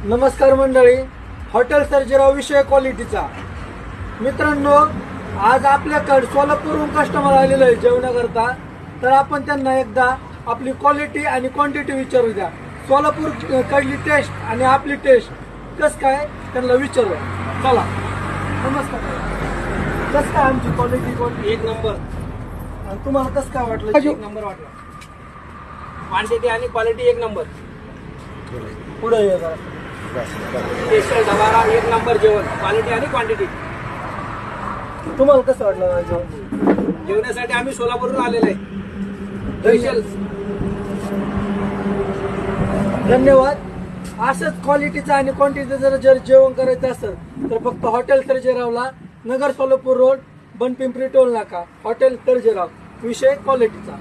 नमस्कार मंडळी, हॉटेल सर्जेराव विषय क्वालिटीचा. मित्रांनो, आज आपल्याकडे सोलापूरहून कस्टमर आलेलं आहे जेवणाकरता. तर आपण त्यांना एकदा आपली क्वालिटी आणि क्वांटिटी विचारू द्या. सोलापूर कडली टेस्ट आणि आपली टेस्ट कस काय त्यांना विचारू. चला. नमस्कार. कस काय आमची क्वालिटी? एक नंबर. आणि तुम्हाला कस काय वाटलं? एक नंबर वाटला. क्वांटिटी आणि क्वालिटी एक नंबर. पुढे ये जरा. स्पेशल डबारा एक नंबर जेवण, क्वालिटी आणि क्वांटिटी. तुम्हाला कसं वाटलं माझं जेवण? जेवण्यासाठी आम्ही सोलापूरवरून आलेलो आहे. स्पेशल. धन्यवाद. असंच क्वालिटीचं आणि क्वांटिटीचं जर जेवण करायचं असेल तर फक्त हॉटेल सर्जेरावला, नगर सोलापूर रोड, बनपिंपरी टोल नाका, हॉटेल सर्जेराव, विषय क्वालिटीचा.